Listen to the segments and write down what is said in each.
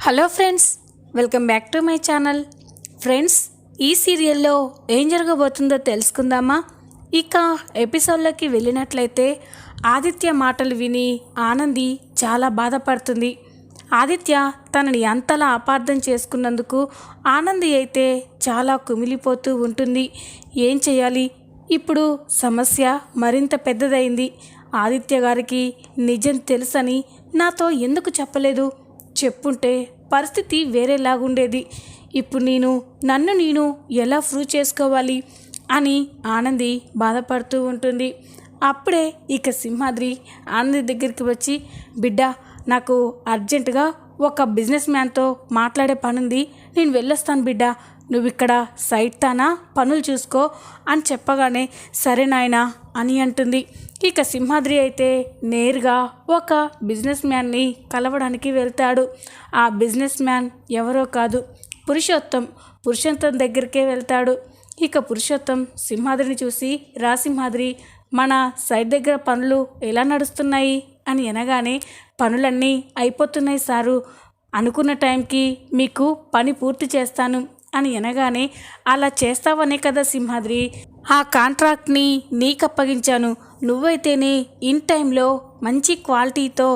Hello friends, welcome back to my channel. Friends, ఈ సీరియల్లో ఏం జరగబోతుందో తెలుసుకుందామా? ఇక ఎపిసోడ్లోకి వెళ్ళినట్లయితే ఆదిత్య మాటలు విని ఆనంది చాలా బాధపడుతుంది. ఆదిత్య తనని అంతలా అపార్థం చేసుకున్నందుకు ఆనంది అయితే చాలా కుమిలిపోతూ ఉంటుంది. ఏం చేయాలి? ఇప్పుడు సమస్య మరింత పెద్దదైంది. ఆదిత్య గారికి నిజం తెలుసని నాతో ఎందుకు చెప్పలేదు? చెప్పుంటే పరిస్థితి వేరేలాగుండేది. ఇప్పుడు నన్ను నేను ఎలా ప్రూవ్ చేసుకోవాలి అని ఆనంది బాధపడుతూ ఉంటుంది. అప్పుడే ఇక సింహాద్రి ఆనంది దగ్గరికి వచ్చి, బిడ్డ, నాకు అర్జెంటుగా ఒక బిజినెస్ మ్యాన్తో మాట్లాడే పనుంది, నేను వెళ్ళొస్తాను బిడ్డ, నువ్వు ఇక్కడ సైట్ తానా పనులు చూసుకో అని చెప్పగానే సరే నాయనా అని అంటుంది. ఇక సింహాద్రి అయితే నేరుగా ఒక బిజినెస్ మ్యాన్ని కలవడానికి వెళ్తాడు. ఆ బిజినెస్ మ్యాన్ ఎవరో కాదు, పురుషోత్తం దగ్గరికే వెళ్తాడు. ఇక పురుషోత్తం సింహాద్రిని చూసి, రా సింహాద్రి, మన సైట్ దగ్గర పనులు ఎలా నడుస్తున్నాయి అని అనగానే, పనులన్నీ అయిపోతున్నాయి సారు, అనుకున్న టైంకి మీకు పని పూర్తి చేస్తాను అని అనగానే, అలా చేస్తావనే కదా సింహాద్రి ఆ కాంట్రాక్ట్ని నీకు అప్పగించాను, నువ్వైతేనే ఇన్ టైంలో మంచి క్వాలిటీతో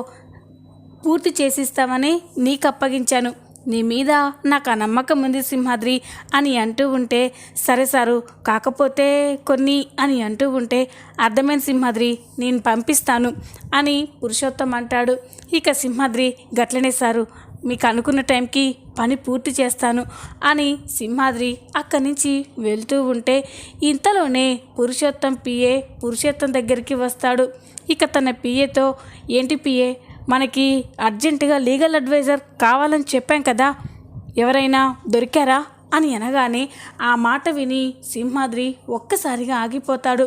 పూర్తి చేసిస్తావని నీకు అప్పగించాను, నీ మీద నాకు ఆ నమ్మకం ఉంది సింహాద్రి అని అంటూ ఉంటే, సరే సారు, కాకపోతే కొన్ని అని అంటూ ఉంటే, అర్థమైన సింహాద్రి, నేను పంపిస్తాను అని పురుషోత్తం అంటాడు. ఇక సింహాద్రి, గట్లనే సారు, మీకు అనుకున్న టైంకి పని పూర్తి చేస్తాను అని సింహాద్రి అక్కడి నుంచి వెళ్తూ ఉంటే, ఇంతలోనే పురుషోత్తం దగ్గరికి వస్తాడు. ఇక తన పిఏతో, ఏంటి పిఏ, మనకి అర్జెంటుగా లీగల్ అడ్వైజర్ కావాలని చెప్పాం కదా, ఎవరైనా దొరికారా అని అనగానే, ఆ మాట విని సింహాద్రి ఒక్కసారిగా ఆగిపోతాడు.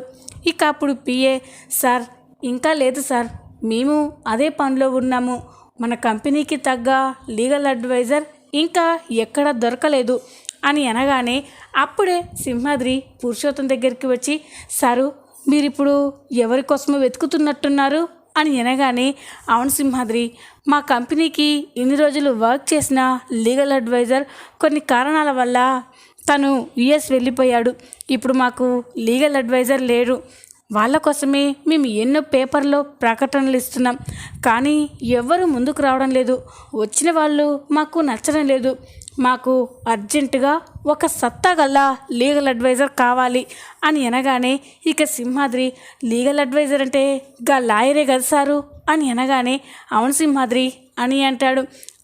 ఇక అప్పుడు పిఏ, సార్, ఇంకా లేదు సార్, మేము అదే పనిలో ఉన్నాము, మన కంపెనీకి తగ్గ లీగల్ అడ్వైజర్ ఇంకా ఎక్కడ దొరకలేదు అని అనగానే, అప్పుడే సింహాద్రి పురుషోత్తం దగ్గరికి వచ్చి, సారు, మీరిప్పుడు ఎవరి కోసమో వెతుకుతున్నట్టున్నారు అని అనగానే, అవును సింహాద్రి, మా కంపెనీకి ఇన్ని రోజులు వర్క్ చేసిన లీగల్ అడ్వైజర్ కొన్ని కారణాల వల్ల తను యుఎస్ వెళ్ళిపోయాడు, ఇప్పుడు మాకు లీగల్ అడ్వైజర్ లేరు, వాళ్ళ కోసమే మేము ఎన్నో పేపర్లో ప్రకటనలు ఇస్తున్నాం, కానీ ఎవరు ముందుకు రావడం లేదు, వచ్చిన వాళ్ళు మాకు నచ్చడం లేదు, మాకు అర్జెంటుగా ఒక సత్తా గల లీగల్ అడ్వైజర్ కావాలి అని అనగానే, ఇక సింహాద్రి, లీగల్ అడ్వైజర్ అంటే గా లాయరే కదా సారు అని అనగానే, అవును సింహాద్రి అని అంటాడు.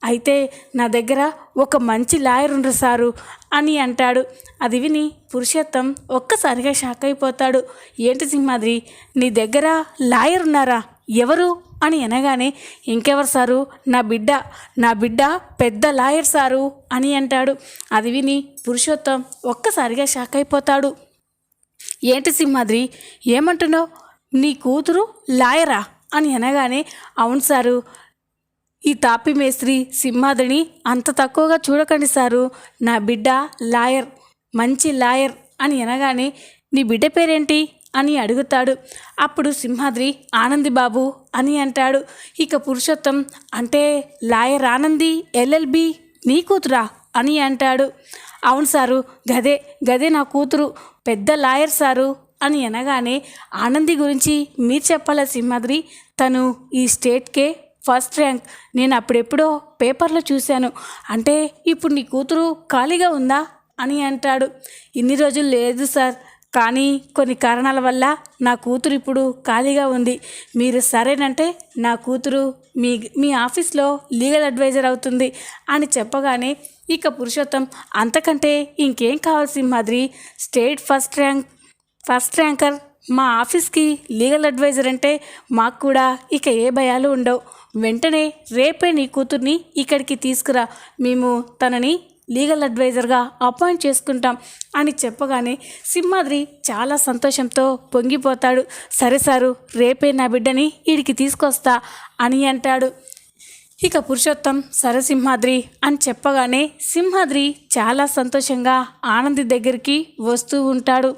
అయితే నా దగ్గర ఒక మంచి లాయర్ ఉండరు సారు అని అంటాడు. అది విని పురుషోత్తం ఒక్కసారిగా షాక్ అయిపోతాడు. ఏంటి సింహాద్రి, నీ దగ్గర లాయర్ ఉన్నారా, ఎవరు అని అనగానే, ఇంకెవరు సారు, నా బిడ్డ పెద్ద లాయర్ సారు అని అంటాడు. అది విని పురుషోత్తం ఒక్కసారిగా షాక్ అయిపోతాడు. ఏంటి సింహాద్రి, ఏమంటున్నావు, నీ కూతురు లాయరా అని అనగానే, అవును సారు, ఈ తాపి మేస్త్రి సింహాద్రిని అంత తక్కువగా చూడకండి సారు, నా బిడ్డ లాయర్, మంచి లాయర్ అని అనగానే, నీ బిడ్డ పేరేంటి అని అడుగుతాడు. అప్పుడు సింహాద్రి, ఆనంది బాబు అని అంటాడు. ఇక పురుషోత్తం, అంటే లాయర్ ఆనంది ఎల్ఎల్బి నీ కూతురా అని అంటాడు. అవును సారు, గదే నా కూతురు, పెద్ద లాయర్ సారు అని అనగానే, ఆనంది గురించి మీరు చెప్పాలా సింహాద్రి, తను ఈ స్టేట్కే ఫస్ట్ ర్యాంక్, నేను అప్పుడెప్పుడో పేపర్లో చూశాను, అంటే ఇప్పుడు నీ కూతురు ఖాళీగా ఉందా అని అంటాడు. ఇన్ని రోజులు లేదు సార్, కానీ కొన్ని కారణాల వల్ల నా కూతురు ఇప్పుడు ఖాళీగా ఉంది, మీరు సరేనంటే నా కూతురు మీ ఆఫీస్లో లీగల్ అడ్వైజర్ అవుతుంది అని చెప్పగానే, ఇక పురుషోత్తం, అంతకంటే ఇంకేం కావాలి సింహాద్రి, స్టేట్ ఫస్ట్ ర్యాంకర్ మా ఆఫీస్కి లీగల్ అడ్వైజర్ అంటే మాకు కూడా ఇక ఏ భయాలు ఉండవు, వెంటనే రేపే నీ కూతుర్ని ఇక్కడికి తీసుకురా, మేము తనని లీగల్ అడ్వైజర్గా అపాయింట్ చేసుకుంటాం అని చెప్పగానే సింహాద్రి చాలా సంతోషంతో పొంగిపోతాడు. సరే సారు, రేపే నా బిడ్డని వీడికి తీసుకొస్తా అని అంటాడు. ఇక పురుషోత్తం, సరే సింహాద్రి అని చెప్పగానే సింహాద్రి చాలా సంతోషంగా ఆనంది దగ్గరికి వస్తూ ఉంటాడు.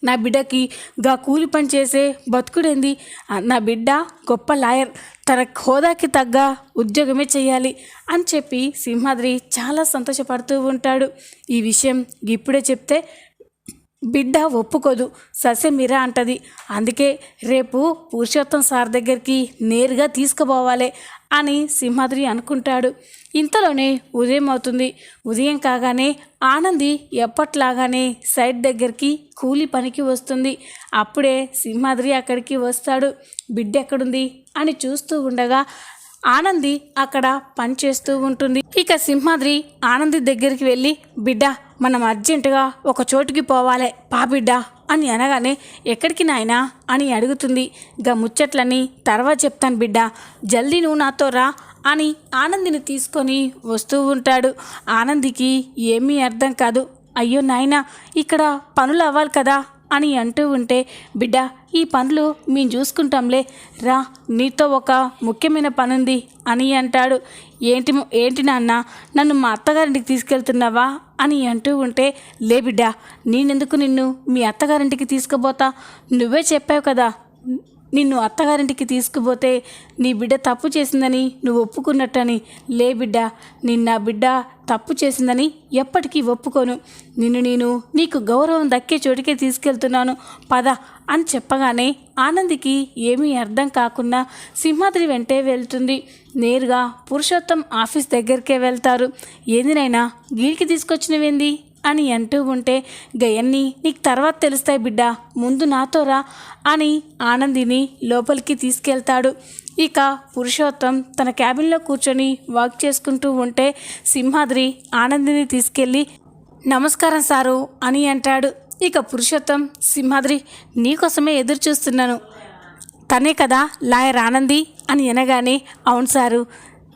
నా బిడ్డకి గా కూలి పని చేసే బతుకుడేంది? నా బిడ్డ గొప్ప లాయర్, తన హోదాకి తగ్గ ఉద్యోగమే చేయాలి అని చెప్పి సింహాద్రి చాలా సంతోషపడుతూ ఉంటాడు. ఈ విషయం ఇప్పుడే చెప్తే బిడ్డ ఒప్పుకోదు, ససేమిరా అంటది. అందుకే రేపు పురుషోత్తం సార్ దగ్గరికి నేరుగా తీసుకుపోవాలి అని సింహాద్రి అనుకుంటాడు. ఇంతలోనే ఉదయం అవుతుంది. ఉదయం కాగానే ఆనంది ఎప్పట్లాగానే సైట్ దగ్గరికి కూలి పనికి వస్తుంది. అప్పుడే సింహాద్రి అక్కడికి వస్తాడు. బిడ్డ ఎక్కడుంది అని చూస్తూ ఉండగా ఆనంది అక్కడ పని చేస్తూ ఉంటుంది. ఇక సింహాద్రి ఆనంది దగ్గరికి వెళ్ళి, బిడ్డ మనం అర్జెంటుగా ఒక చోటుకి పోవాలి పా బిడ్డ అని అనగానే, ఎక్కడికి నాయనా అని అడుగుతుంది. ముచ్చట్లని తర్వాత చెప్తాను బిడ్డ, జల్దీ నువ్వు నాతో రా అని ఆనందిని తీసుకొని వస్తూ ఉంటాడు. ఆనందికి ఏమీ అర్థం కాదు. అయ్యో నాయనా, ఇక్కడ పనులు అవ్వాలి కదా అని అంటూ ఉంటే, బిడ్డ ఈ పనులు మేము చూసుకుంటాంలే రా, నీతో ఒక ముఖ్యమైన పనుంది అని అంటాడు. ఏంటి నాన్న, నన్ను మా అత్తగారింటికి తీసుకెళ్తున్నావా అని అంటూ ఉంటే, లే బిడ్డ, నేనెందుకు నిన్ను మీ అత్తగారింటికి తీసుకుపోతా? నువ్వే చెప్పావు కదా నిన్ను అత్తగారింటికి తీసుకుపోతే నీ బిడ్డ తప్పు చేసిందని నువ్వు ఒప్పుకున్నట్టని. లే బిడ్డ, నా బిడ్డ తప్పు చేసిందని ఎప్పటికీ ఒప్పుకోను. నేను నీకు గౌరవం దక్కే చోటికే తీసుకెళ్తున్నాను పద అని చెప్పగానే ఆనందికి ఏమీ అర్థం కాకుండా సింహాద్రి వెంటే వెళ్తుంది. నేరుగా పురుషోత్తం ఆఫీస్ దగ్గరికే వెళ్తారు. ఏంది నాయనా, గీడికి తీసుకొచ్చినవేంది అని అంటూ ఉంటే, గయన్ని నీకు తర్వాత తెలుస్తాయి బిడ్డ, ముందు నాతో రా అని ఆనందిని లోపలికి తీసుకెళ్తాడు. ఇక పురుషోత్తం తన క్యాబిన్లో కూర్చొని వర్క్ చేసుకుంటూ ఉంటే సింహాద్రి ఆనందిని తీసుకెళ్ళి, నమస్కారం సారు అని అంటాడు. ఇక పురుషోత్తం, సింహాద్రి నీకోసమే ఎదురు చూస్తున్నాను, తనే కదా లాయర్ ఆనంది అని అనగానే, అవును సారు,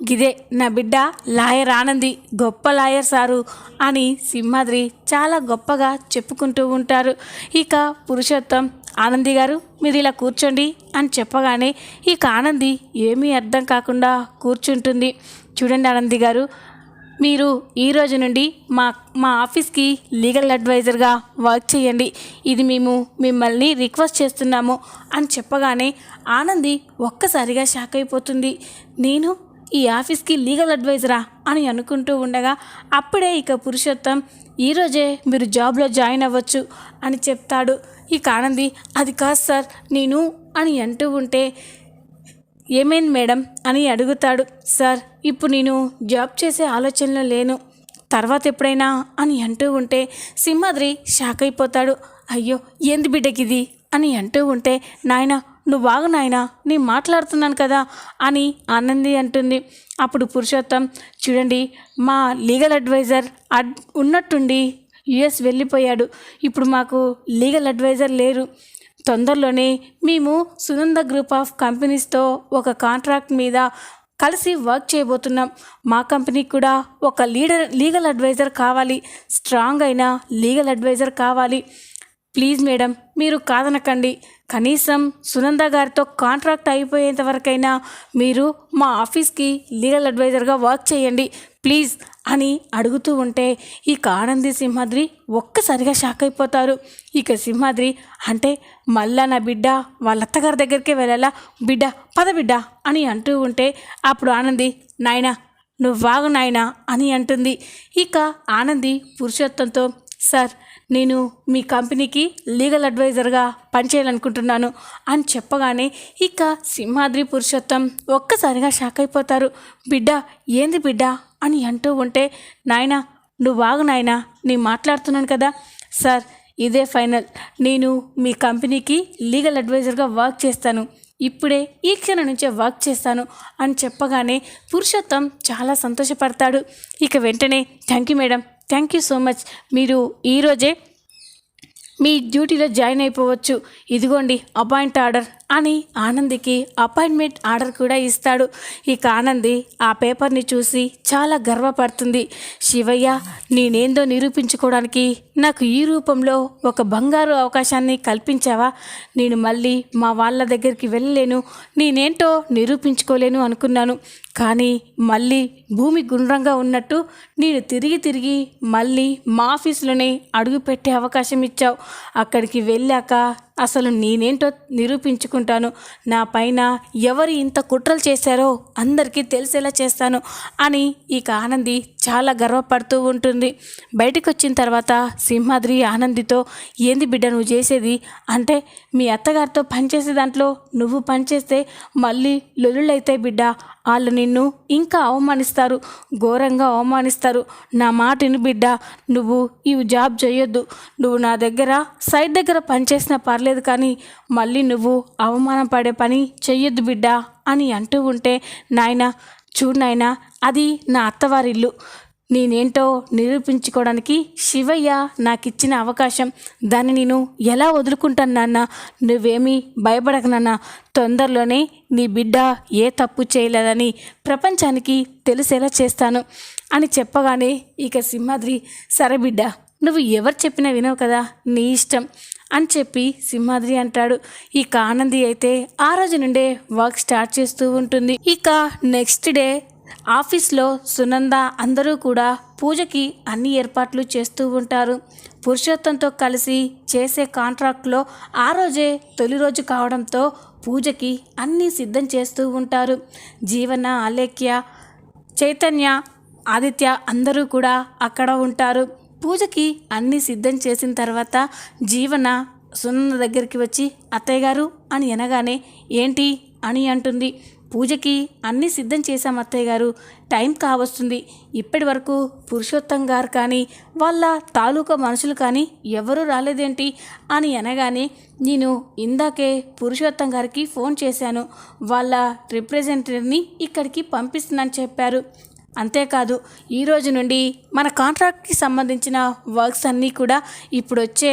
గిదే నా బిడ్డ లాయర్ ఆనంది, గొప్ప లాయర్ సారు అని సింహాద్రి చాలా గొప్పగా చెప్పుకుంటూ ఉంటారు. ఇక పురుషోత్తం, ఆనంది గారు మీరు ఇలా కూర్చోండి అని చెప్పగానే ఇక ఆనంది ఏమీ అర్థం కాకుండా కూర్చుంటుంది. చూడండి ఆనంది గారు, మీరు ఈ రోజు నుండి మా ఆఫీస్కి లీగల్ అడ్వైజర్గా వర్క్ చేయండి, ఇది మేము మిమ్మల్ని రిక్వెస్ట్ చేస్తున్నాము అని చెప్పగానే ఆనంది ఒక్కసారిగా షాక్ అయిపోతుంది. నేను ఈ ఆఫీస్కి లీగల్ అడ్వైజరా అని అనుకుంటూ ఉండగా అప్పుడే ఇక పురుషోత్తం, ఈరోజే మీరు జాబ్లో జాయిన్ అవ్వచ్చు అని చెప్తాడు. ఇక ఆనంది, అది కాదు సార్ నేను అని అంటూ ఉంటే, ఏమైంది మేడం అని అడుగుతాడు. సార్ ఇప్పుడు నేను జాబ్ చేసే ఆలోచనలో లేను, తర్వాత ఎప్పుడైనా అని అంటూ ఉంటే సింహాద్రి షాక్ అయిపోతాడు. అయ్యో ఏంది బిడ్డకిది అని అంటూ ఉంటే, నాయనా నువ్వు బాగు నాయనా, నేను మాట్లాడుతున్నాను కదా అని ఆనంది అంటుంది. అప్పుడు పురుషోత్తం, చూడండి మా లీగల్ అడ్వైజర్ ఉన్నట్టుండి యుఎస్ వెళ్ళిపోయాడు, ఇప్పుడు మాకు లీగల్ అడ్వైజర్ లేరు. తొందరలోనే మేము సునంద గ్రూప్ ఆఫ్ కంపెనీస్తో ఒక కాంట్రాక్ట్ మీద కలిసి వర్క్ చేయబోతున్నాం. మా కంపెనీకి కూడా ఒక లీగల్ అడ్వైజర్ కావాలి, స్ట్రాంగ్ అయిన లీగల్ అడ్వైజర్ కావాలి. ప్లీజ్ మేడం మీరు కాదనకండి, కనీసం సునంద గారితో కాంట్రాక్ట్ అయిపోయేంత వరకైనా మీరు మా ఆఫీస్కి లీగల్ అడ్వైజర్గా వర్క్ చేయండి ప్లీజ్ అని అడుగుతూ ఉంటే ఇక ఆనంది సింహాద్రి ఒక్కసారిగా షాక్ అయిపోతారు. ఇక సింహాద్రి, అంటే మళ్ళా నా బిడ్డ వాళ్ళ అత్తగారి దగ్గరికే వెళ్ళాలా, బిడ్డ పద బిడ్డ అని అంటూ ఉంటే అప్పుడు ఆనంది, నాయనా నువ్వు వాగు నాయనా అని అంటుంది. ఇక ఆనంది పురుషోత్తంతో, సార్ నేను మీ కంపెనీకి లీగల్ అడ్వైజర్గా పనిచేయాలనుకుంటున్నాను అని చెప్పగానే ఇక సింహాద్రి పురుషోత్తం ఒక్కసారిగా షాక్ అయిపోతారు. బిడ్డ ఏంది బిడ్డ అని అంటూ ఉంటే, నాయనా నువ్వు వాగు నాయనా, నేను మాట్లాడుతున్నాను కదా. సార్ ఇదే ఫైనల్, నేను మీ కంపెనీకి లీగల్ అడ్వైజర్గా వర్క్ చేస్తాను, ఇప్పుడే ఈ క్షణం నుంచే వర్క్ చేస్తాను అని చెప్పగానే పురుషోత్తం చాలా సంతోషపడతాడు. ఇక వెంటనే thank you madam, thank you so much, మీరు ఈరోజే మీ డ్యూటీలో జాయిన్ అయిపోవచ్చు, ఇదిగోండి అపాయింట్ ఆర్డర్ అని ఆనందికి అపాయింట్మెంట్ ఆర్డర్ కూడా ఇస్తాడు. ఇక ఆనంది ఆ పేపర్ని చూసి చాలా గర్వపడుతుంది. శివయ్య, నేనేందో నిరూపించుకోవడానికి నాకు ఈ రూపంలో ఒక బంగారు అవకాశాన్ని కల్పించావా? నేను మళ్ళీ మా వాళ్ళ దగ్గరికి వెళ్ళలేను, నేనేంటో నిరూపించుకోలేను అనుకున్నాను. కానీ మళ్ళీ భూమి గుండ్రంగా ఉన్నట్టు నేను తిరిగి మళ్ళీ మా ఆఫీస్లోనే అడుగు పెట్టే అవకాశం ఇచ్చావు. అక్కడికి వెళ్ళాక అసలు నేనేంటో నిరూపించుకుంటాను. నా పైన ఎవరు ఇంత కుట్రలు చేశారో అందరికీ తెలిసేలా చేస్తాను అని ఇక ఆనంది చాలా గర్వపడుతూ ఉంటుంది. బయటకు వచ్చిన తర్వాత సింహాద్రి ఆనందితో, ఏంది బిడ్డ నువ్వు చేసేది? అంటే మీ అత్తగారితో పనిచేసే దాంట్లో నువ్వు పనిచేస్తే మళ్ళీ లొల్లులైతాయి బిడ్డ, వాళ్ళు నిన్ను ఇంకా అవమానిస్తారు, ఘోరంగా అవమానిస్తారు. నా మాటని బిడ్డ, నువ్వు ఈ జాబ్ చేయొద్దు. నువ్వు నా దగ్గర సైట్ దగ్గర పనిచేసినా పర్లేదు, కానీ మళ్ళీ నువ్వు అవమానం పడే పని చెయ్యొద్దు బిడ్డ అని అంటూ ఉంటే, నాయనా చూడు నాయనా, అది నా అత్తవారిల్లు, నేనేంటో నిరూపించుకోవడానికి శివయ్య నాకు ఇచ్చిన అవకాశం, దాన్ని నేను ఎలా వదులుకుంటాను నాన్న? నువ్వేమీ భయపడక నాన్న, తొందరలోనే నీ బిడ్డ ఏ తప్పు చేయలేదని ప్రపంచానికి తెలిసేలా చేస్తాను అని చెప్పగానే ఇక సింహాద్రి, సరే బిడ్డ, నువ్వు ఎవరు చెప్పినా వినవు కదా, నీ ఇష్టం అని చెప్పి సింహాద్రి అంటాడు. ఇక ఆనంది అయితే ఆ రోజు నుండే వర్క్ స్టార్ట్ చేస్తూ ఉంటుంది. ఇక నెక్స్ట్ డే ఆఫీస్లో సునంద అందరూ కూడా పూజకి అన్ని ఏర్పాట్లు చేస్తూ ఉంటారు. పురుషోత్తంతో కలిసి చేసే కాంట్రాక్ట్లో ఆ రోజే తొలి రోజు కావడంతో పూజకి అన్నీ సిద్ధం చేస్తూ ఉంటారు. జీవన, అలేఖ్య, చైతన్య, ఆదిత్య అందరూ కూడా అక్కడ ఉంటారు. పూజకి అన్నీ సిద్ధం చేసిన తర్వాత జీవన సునంద దగ్గరికి వచ్చి, అత్తయ్య గారు అని అనగానే, ఏంటి అని అంటుంది. పూజకి అన్నీ సిద్ధం చేశాం అత్తయ్య గారు, టైం కావస్తుంది, ఇప్పటి వరకు పురుషోత్తం గారు కానీ వాళ్ళ తాలూకా మనుషులు కానీ ఎవరూ రాలేదేంటి అని అనగానే, నేను ఇందాకే పురుషోత్తం గారికి ఫోన్ చేశాను, వాళ్ళ రిప్రజెంటేటివ్ని ఇక్కడికి పంపిస్తున్నాను చెప్పారు. అంతేకాదు, ఈరోజు నుండి మన కాంట్రాక్ట్కి సంబంధించిన వర్క్స్ అన్నీ కూడా ఇప్పుడు వచ్చే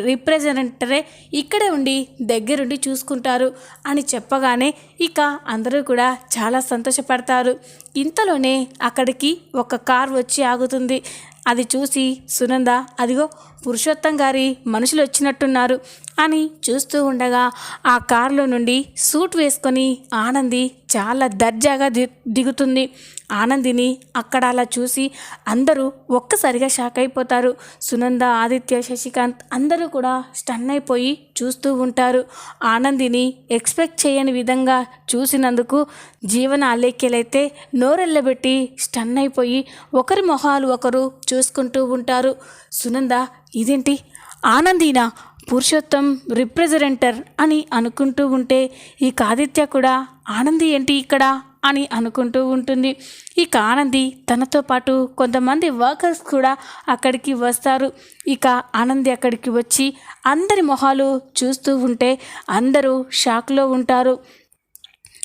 రిప్రజెంటేటివే ఇక్కడే ఉండి దగ్గరుండి చూసుకుంటారు అని చెప్పగానే ఇక అందరూ కూడా చాలా సంతోషపడతారు. ఇంతలోనే అక్కడికి ఒక కార్ వచ్చి ఆగుతుంది. అది చూసి సునంద, అదిగో పురుషోత్తం గారి మనుషులు వచ్చినట్టున్నారు అని చూస్తూ ఉండగా ఆ కారులో నుండి సూట్ వేసుకొని ఆనంది చాలా దర్జాగా దిగుతుంది. ఆనందిని అక్కడ అలా చూసి అందరూ ఒక్కసారిగా షాక్ అయిపోతారు. సునంద, ఆదిత్య, శశికాంత్ అందరూ కూడా స్టన్ అయిపోయి చూస్తూ ఉంటారు. ఆనందిని ఎక్స్పెక్ట్ చేయని విధంగా చూసినందుకు జీవన, అలేఖ్యలైతే నోరెళ్ళబెట్టి స్టన్ అయిపోయి ఒకరి మొహాలు ఒకరు చూసుకుంటూ ఉంటారు. సునంద, ఇదేంటి ఆనందినా, పురుషోత్తం రిప్రజెంటర్ అని అనుకుంటూ ఉంటే ఇక ఆదిత్య కూడా ఆనంది ఏంటి ఇక్కడ అని అనుకుంటూ ఉంటుంది. ఇక ఆనంది తనతో పాటు కొంతమంది వర్కర్స్ కూడా అక్కడికి వస్తారు. ఇక ఆనంది అక్కడికి వచ్చి అందరి మొహాలు చూస్తూ ఉంటే అందరూ షాక్లో ఉంటారు.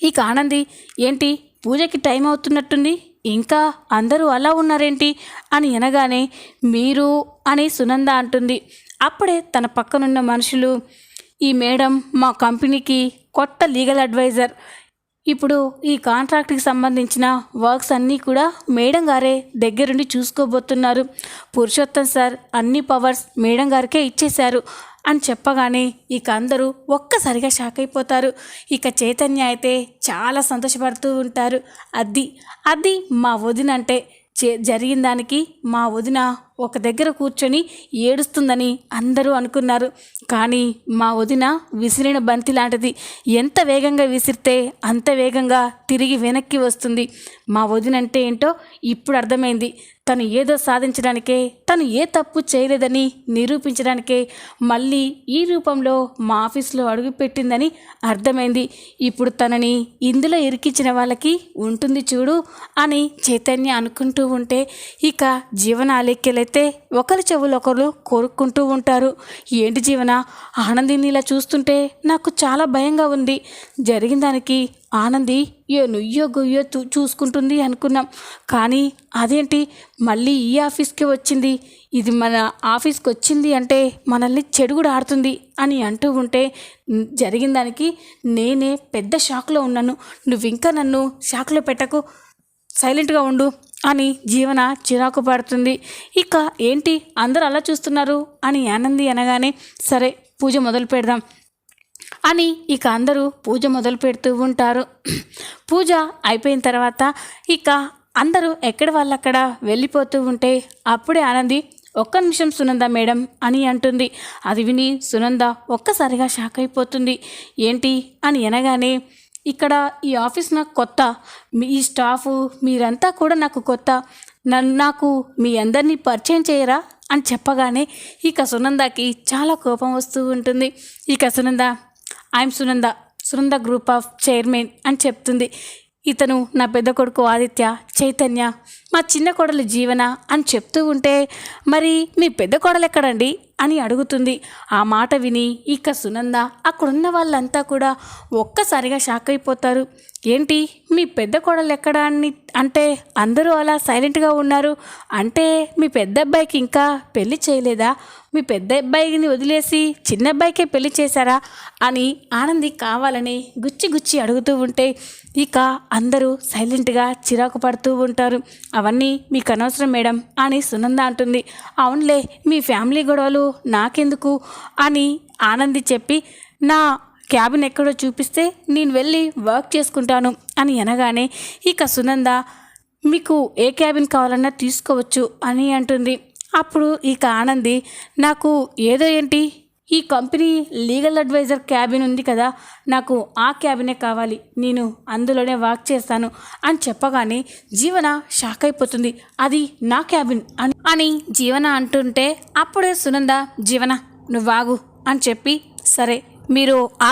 ఇక ఆనంది, ఏంటి పూజకి టైం అవుతున్నట్టుంది, ఇంకా అందరూ అలా ఉన్నారేంటి అని అనగానే, మీరు అని సునంద అంటుంది. అప్పుడే తన పక్కనున్న మనుషులు, ఈ మేడం మా కంపెనీకి కొత్త లీగల్ అడ్వైజర్, ఇప్పుడు ఈ కాంట్రాక్ట్కి సంబంధించిన వర్క్స్ అన్నీ కూడా మేడం గారే దగ్గరుండి చూసుకోబోతున్నారు. పురుషోత్తం సార్ అన్ని పవర్స్ మేడం గారికే ఇచ్చేశారు అని చెప్పగానే ఇక అందరూ ఒక్కసారిగా షాక్ అయిపోతారు. ఇక చైతన్య అయితే చాలా సంతోషపడుతూ ఉంటారు. అది మా వదిన అంటే, జరిగిన దానికి మా వదిన ఒక దగ్గర కూర్చొని ఏడుస్తుందని అందరూ అనుకున్నారు. కానీ మా వదిన విసిరిన బంతి లాంటిది, ఎంత వేగంగా విసిరితే అంత వేగంగా తిరిగి వెనక్కి వస్తుంది. మా వదిన అంటే ఏంటో ఇప్పుడు అర్థమైంది. తను ఏదో సాధించడానికే, తను ఏ తప్పు చేయలేదని నిరూపించడానికే మళ్ళీ ఈ రూపంలో మా ఆఫీస్లో అడుగుపెట్టిందని అర్థమైంది. ఇప్పుడు తనని ఇందులో ఇరికించిన వాళ్ళకి ఉంటుంది చూడు అని చైతన్య అనుకుంటూ ఉంటే ఇక జీవన, అలేఖ్యలైతే ఒకరి చెవులు ఒకరు కోరుకుంటూ ఉంటారు. ఏంటి జీవన, ఆనందిని ఇలా చూస్తుంటే నాకు చాలా భయంగా ఉంది, జరిగిన దానికి ఆనంది ఏ నుయ్యో గొయ్యో చూసుకుంటుంది అనుకున్నాం. కానీ అదేంటి మళ్ళీ ఈ ఆఫీస్కి వచ్చింది, ఇది మన ఆఫీస్కి వచ్చింది అంటే మనల్ని చెడుగుడు ఆడుతుంది అని అంటూ ఉంటే జరిగిన దానికి నేనే పెద్ద షాక్లో ఉన్నాను. నువ్వు ఇంకా నన్ను షాక్లో పెట్టకు, సైలెంట్గా ఉండు అని జీవన చిరాకు పడుతుంది. ఇక ఏంటి అందరూ అలా చూస్తున్నారు అని ఆనంది అనగానే సరే పూజ మొదలు పెడదాం అని ఇక అందరూ పూజ మొదలు పెడుతూ ఉంటారు. పూజ అయిపోయిన తర్వాత ఇక అందరూ ఎక్కడ వాళ్ళక్కడ వెళ్ళిపోతూ ఉంటే అప్పుడే ఆనంది ఒక్క నిమిషం సునంద మేడం అని అంటుంది. అది విని సునంద ఒక్కసారిగా షాక్ అయిపోతుంది. ఏంటి అని అనగానే ఇక్కడ ఈ ఆఫీస్ నాకు కొత్త, ఈ స్టాఫు మీరంతా కూడా నాకు కొత్త, నాకు మీ అందరినీ పరిచయం చేయరా అని చెప్పగానే ఇక సునందకి చాలా కోపం వస్తూ ఉంటుంది. ఇక Sunanda I'm Sunanda group of chairman అని చెప్తుంది. ఇతను నా పెద్ద కొడుకు ఆదిత్య, చైతన్య, మా చిన్న కోడలు జీవన అని చెప్తూ ఉంటే మరి మీ పెద్ద కోడలు ఎక్కడండి అని అడుగుతుంది. ఆ మాట విని ఇక సునంద అక్కడున్న వాళ్ళంతా కూడా ఒక్కసారిగా షాక్ అయిపోతారు. ఏంటి మీ పెద్ద కోడలు ఎక్కడా అని అంటే అందరూ అలా సైలెంట్గా ఉన్నారు. అంటే మీ పెద్ద అబ్బాయికి ఇంకా పెళ్లి చేయలేదా, మీ పెద్ద అబ్బాయిని వదిలేసి చిన్న అబ్బాయికే పెళ్లి చేశారా అని ఆనంది కావాలని గుచ్చి అడుగుతూ ఉంటే ఇక అందరూ సైలెంట్గా చిరాకు పడుతూ ఉంటారు. అవన్నీ మీకు అనవసరం మేడం అని సునంద అంటుంది. అవునులే మీ ఫ్యామిలీ గొడవలు నాకెందుకు అని ఆనంది చెప్పి నా క్యాబిన్ ఎక్కడో చూపిస్తే నేను వెళ్ళి వర్క్ చేసుకుంటాను అని అనగానే ఇక సునంద మీకు ఏ క్యాబిన్ కావాలన్నా తీసుకోవచ్చు అని అంటుంది. అప్పుడు ఇక ఆనంది నాకు ఏదో ఏంటి ఈ కంపెనీ లీగల్ అడ్వైజర్ క్యాబిన్ ఉంది కదా, నాకు ఆ క్యాబినే కావాలి, నేను అందులోనే వర్క్ చేస్తాను అని చెప్పగానే జీవన షాక్ అయిపోతుంది. అది నా క్యాబిన్ అని జీవన అంటుంటే అప్పుడే సునంద జీవన నువ్వు ఆగు అని చెప్పి సరే మీరు ఆ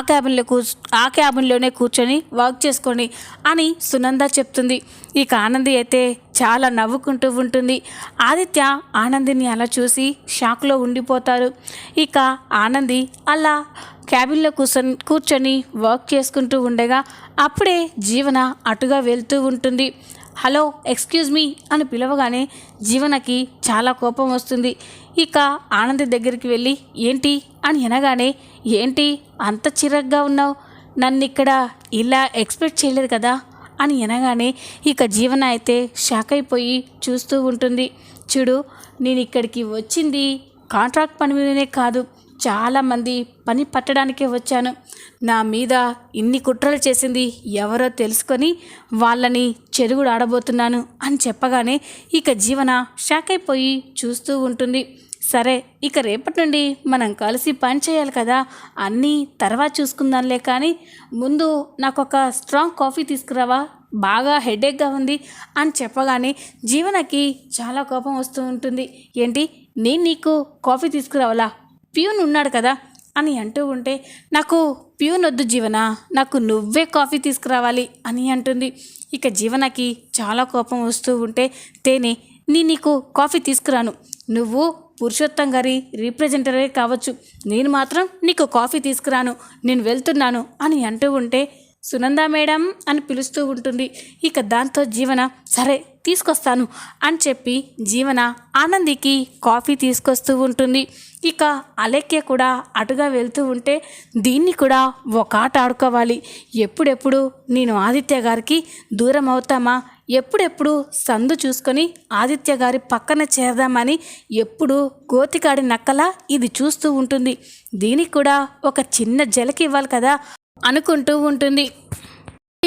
క్యాబిన్లోనే కూర్చొని వర్క్ చేసుకోండి అని సునంద చెప్తుంది. ఇక ఆనంది అయితే చాలా నవ్వుకుంటూ ఉంటుంది. ఆదిత్య ఆనందిని అలా చూసి షాక్లో ఉండిపోతారు. ఇక ఆనంది అలా క్యాబిన్లో కూర్చొని వర్క్ చేసుకుంటూ ఉండగా అప్పుడే జీవన అటుగా వెళ్తూ ఉంటుంది. హలో ఎక్స్క్యూజ్ మీ అని పిలవగానే జీవనకి చాలా కోపం వస్తుంది. ఇక ఆనంది దగ్గరికి వెళ్ళి ఏంటి అని అనగానే ఏంటి అంత చిరాగ్గా ఉన్నావు, నన్ను ఇక్కడ ఇలా ఎక్స్పెక్ట్ చేయలేదు కదా అని అనగానే ఇక జీవన అయితే షాక్ అయిపోయి చూస్తూ ఉంటుంది. చూడు నేను ఇక్కడికి వచ్చింది కాంట్రాక్ట్ పని మీదనే కాదు, చాలామంది పని పట్టడానికే వచ్చాను. నా మీద ఇన్ని కుట్రలు చేసింది ఎవరో తెలుసుకొని వాళ్ళని చెరుగుడు ఆడబోతున్నాను అని చెప్పగానే ఇక జీవన షాక్ అయిపోయి చూస్తూ ఉంటుంది. సరే ఇక రేపటి నుండి మనం కలిసి పని చేయాలి కదా, అన్నీ తర్వాత చూసుకుందాంలే, కానీ ముందు నాకు ఒక స్ట్రాంగ్ కాఫీ తీసుకురావా, బాగా హెడేక్గా ఉంది అని చెప్పగానే జీవనకి చాలా కోపం వస్తూ ఉంటుంది. ఏంటి నేను నీకు కాఫీ తీసుకురావాలా, ప్యూన్ ఉన్నాడు కదా అని అంటూ ఉంటే నాకు ప్యూన్ వద్దు జీవన, నాకు నువ్వే కాఫీ తీసుకురావాలి అని అంటుంది. ఇక జీవనకి చాలా కోపం వస్తూ ఉంటే తేనే నీకు కాఫీ తీసుకురాను, నువ్వు పురుషోత్తం గారి రీప్రజెంటేటివే కావచ్చు, నేను మాత్రం నీకు కాఫీ తీసుకురాను, నేను వెళ్తున్నాను అని అంటూ ఉంటే సునంద మేడం అని పిలుస్తూ ఉంటుంది. ఇక దాంతో జీవన సరే తీసుకొస్తాను అని చెప్పి జీవన ఆనందికి కాఫీ తీసుకొస్తూ ఉంటుంది. ఇక అలేఖ్య కూడా అటుగా వెళ్తూ ఉంటే దీన్ని కూడా ఒక ఆట ఆడుకోవాలి, ఎప్పుడెప్పుడు నేను ఆదిత్య గారికి దూరం అవుతామా, ఎప్పుడెప్పుడు సందు చూసుకొని ఆదిత్య గారి పక్కన చేరదామని ఎప్పుడు గోతికాడి నక్కలా ఇది చూస్తూ ఉంటుంది. దీనికి కూడా ఒక చిన్న జలకి ఇవ్వాలి కదా అనుకుంటూ ఉంటుంది.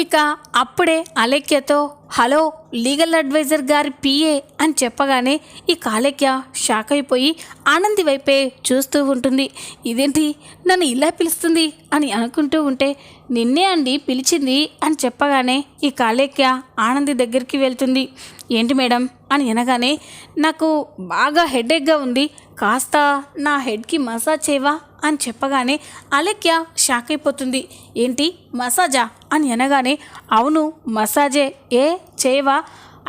ఇక అప్పుడే అలేఖ్యతో హలో లీగల్ అడ్వైజర్ గారి పిఏ అని చెప్పగానే ఈ అలేఖ్య షాక్ అయిపోయి ఆనంది వైపే చూస్తూ ఉంటుంది. ఇదేంటి నన్ను ఇలా పిలుస్తుంది అని అనుకుంటూ ఉంటే నిన్నే అండి పిలిచింది అని చెప్పగానే ఈ అలేఖ్య ఆనంది దగ్గరికి వెళ్తుంది. ఏంటి మేడం అని అనగానే నాకు బాగా హెడేక్గా ఉంది, కాస్త నా హెడ్కి మసాజ్ చేయవా అని చెప్పగానే అలేఖ్య షాక్ అయిపోతుంది. ఏంటి మసాజా అని అనగానే అవును మసాజే, ఏ చేయవా,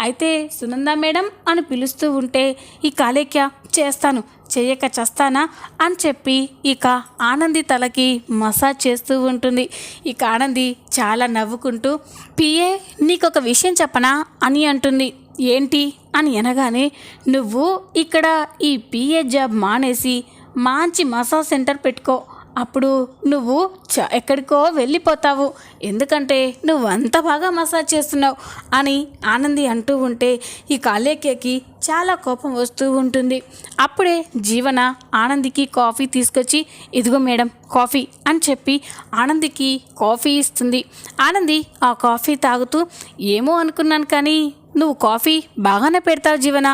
అయితే సునంద మేడం అని పిలుస్తూ ఉంటే ఈ అలేఖ్య చేయక చస్తానా అని చెప్పి ఇక ఆనంది తలకి మసాజ్ చేస్తూ ఉంటుంది. ఇక ఆనంది చాలా నవ్వుకుంటూ పిఏ నీకొక విషయం చెప్పనా అని అంటుంది. ఏంటి అని అనగానే నువ్వు ఇక్కడ ఈ పిఏ జాబ్ మానేసి మంచి మసాజ్ సెంటర్ పెట్టుకో, అప్పుడు నువ్వు ఎక్కడికో వెళ్ళిపోతావు, ఎందుకంటే నువ్వు అంత బాగా మసాజ్ చేస్తున్నావు అని ఆనంది అంటూ ఉంటే ఈ అలేఖ్యకి చాలా కోపం వస్తూ ఉంటుంది. అప్పుడే జీవన ఆనందికి కాఫీ తీసుకొచ్చి ఇదిగో మేడం కాఫీ అని చెప్పి ఆనందికి కాఫీ ఇస్తుంది. ఆనంది ఆ కాఫీ తాగుతూ ఏమో అనుకున్నాను కానీ నువ్వు కాఫీ బాగానే పెడతావు జీవన,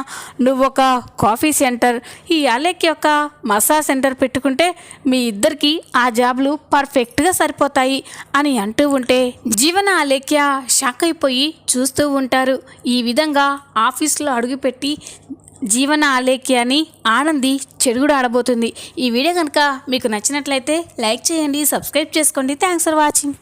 నువ్వు ఒక కాఫీ సెంటర్, ఈ అలేఖ్య యొక్క మసాజ్ సెంటర్ పెట్టుకుంటే మీ ఇద్దరికి ఆ జాబ్లు పర్ఫెక్ట్గా సరిపోతాయి అని అంటూ ఉంటే జీవన అలేఖ్య షాక్ అయిపోయి చూస్తూ ఉంటారు. ఈ విధంగా ఆఫీస్లో అడుగుపెట్టి జీవన అలేఖ్యని ఆనంది చెడుగుడు ఆడబోతుంది. ఈ వీడియో కనుక మీకు నచ్చినట్లయితే లైక్ చేయండి, సబ్స్క్రైబ్ చేసుకోండి. Thanks for watching.